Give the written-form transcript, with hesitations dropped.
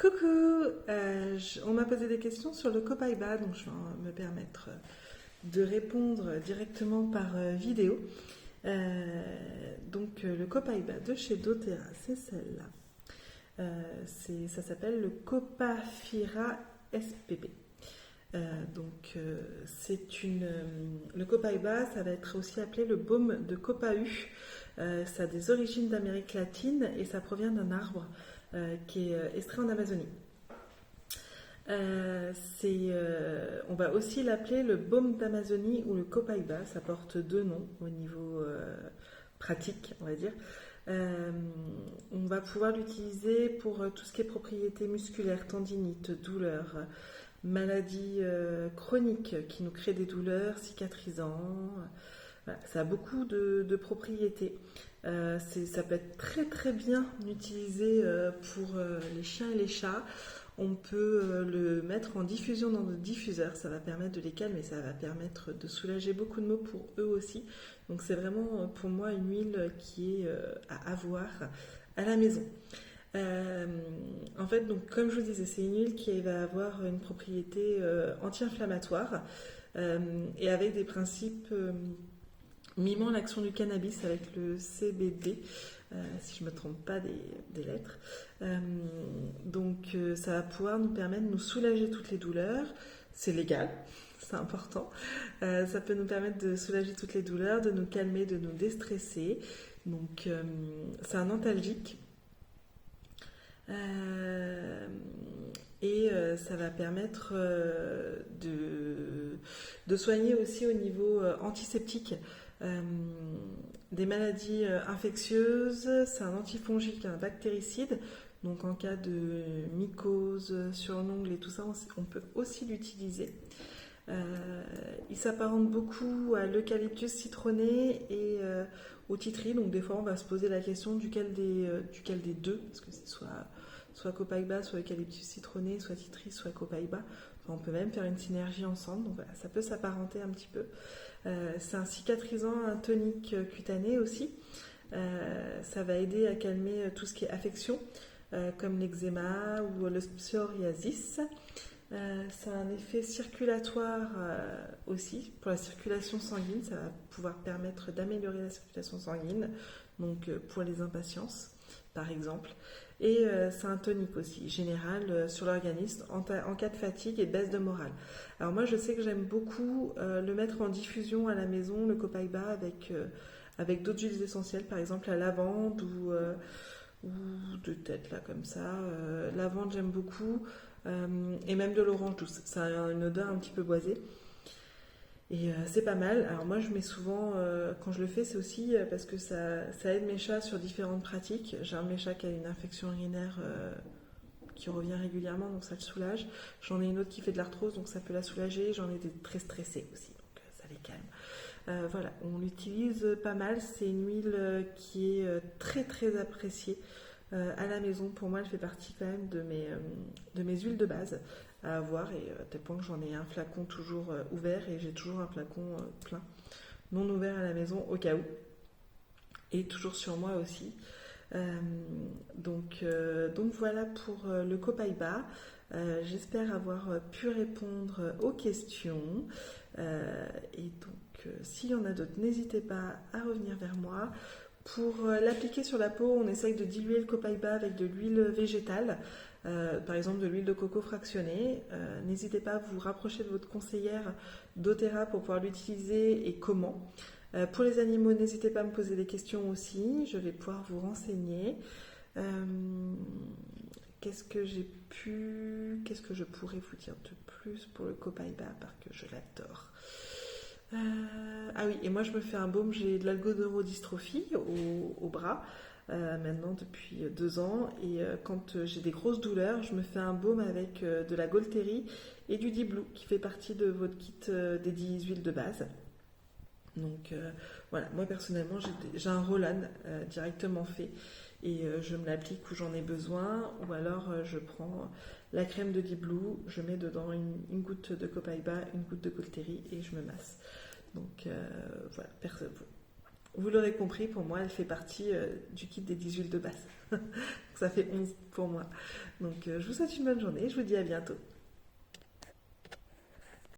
Coucou, on m'a posé des questions sur le Copaiba, donc je vais me permettre de répondre directement par vidéo. Le Copaiba de chez doTERRA, c'est celle-là. Ça s'appelle le Copafira SPP. Le Copaiba, ça va être aussi appelé le baume de Copahu. Ça a des origines d'Amérique latine et ça provient d'un arbre qui est extrait en Amazonie. On va aussi l'appeler le baume d'Amazonie ou le Copaiba. Ça porte deux noms au niveau pratique, on va dire. On va pouvoir l'utiliser pour tout ce qui est propriétés musculaires, tendinites, douleurs, maladies chroniques qui nous créent des douleurs, cicatrisants. Voilà, ça a beaucoup de propriétés. Ça peut être très très bien utilisé pour les chiens et les chats. On peut le mettre en diffusion dans le diffuseur, ça va permettre de les calmer, ça va permettre de soulager beaucoup de maux pour eux aussi. Donc c'est vraiment pour moi une huile qui est à avoir à la maison. Donc, comme je vous disais, c'est une huile qui va avoir une propriété anti-inflammatoire et avec des principes mimant l'action du cannabis avec le CBD, si je ne me trompe pas des lettres. Ça va pouvoir nous permettre de nous soulager toutes les douleurs. C'est légal, c'est important. Ça peut nous permettre de soulager toutes les douleurs, de nous calmer, de nous déstresser. Donc, c'est un antalgique. Ça va permettre de soigner aussi au niveau antiseptique des maladies infectieuses. C'est un antifongique, un bactéricide. Donc en cas de mycose sur l'ongle et tout ça, on peut aussi l'utiliser. Il s'apparente beaucoup à l'eucalyptus citronné et au titri. Donc des fois, on va se poser la question duquel des deux, parce que c'est soit Copaiba, soit eucalyptus citronné, soit titri, soit Copaiba. Enfin, on peut même faire une synergie ensemble. Donc voilà, ça peut s'apparenter un petit peu. C'est un cicatrisant, un tonique cutané aussi. Ça va aider à calmer tout ce qui est affection, comme l'eczéma ou le psoriasis. Ça a un effet circulatoire aussi pour la circulation sanguine. Ça va pouvoir permettre d'améliorer la circulation sanguine, donc pour les impatiences par exemple. Et c'est un tonique aussi, général sur l'organisme en cas de fatigue et de baisse de morale. Alors moi je sais que j'aime beaucoup le mettre en diffusion à la maison, le Copaiba, avec d'autres huiles essentielles, par exemple la lavande ou de tête là comme ça. Lavande j'aime beaucoup. Et même de l'orange douce. Ça a une odeur un petit peu boisée. Et c'est pas mal. Alors moi je mets souvent, quand je le fais, c'est aussi parce que ça aide mes chats sur différentes pratiques. J'ai un de mes chats qui a une infection urinaire qui revient régulièrement, donc ça le soulage. J'en ai une autre qui fait de l'arthrose, donc ça peut la soulager. J'en ai des très stressés aussi, donc ça les calme. Voilà, on l'utilise pas mal. C'est une huile qui est très très appréciée à la maison. Pour moi, elle fait partie quand même de mes huiles de base à avoir, et à tel point que j'en ai un flacon toujours ouvert et j'ai toujours un flacon plein non ouvert à la maison au cas où, et toujours sur moi aussi. Donc voilà pour le Copaiba. J'espère avoir pu répondre aux questions, et donc s'il y en a d'autres, n'hésitez pas à revenir vers moi. Pour l'appliquer sur la peau, on essaye de diluer le Copaiba avec de l'huile végétale, par exemple de l'huile de coco fractionnée. N'hésitez pas à vous rapprocher de votre conseillère doTERRA pour pouvoir l'utiliser et comment. Pour les animaux, n'hésitez pas à me poser des questions aussi, je vais pouvoir vous renseigner. Qu'est-ce que je pourrais vous dire de plus pour le Copaiba, à part que je l'adore. Ah oui, et moi je me fais un baume, j'ai de l'algodonodystrophie au bras maintenant depuis 2 ans, et quand j'ai des grosses douleurs, je me fais un baume avec de la Golteri et du Deep Blue qui fait partie de votre kit des 10 huiles de base. Donc voilà, moi personnellement j'ai un Roland directement fait, et je me l'applique où j'en ai besoin, ou alors je prends la crème de Deep Blue, je mets dedans une goutte de Copaiba, une goutte de Golteri et je me masse. Donc voilà, Vous l'aurez compris, pour moi, elle fait partie du kit des 10 huiles de base. Ça fait 11 pour moi. Donc, je vous souhaite une bonne journée. Je vous dis à bientôt.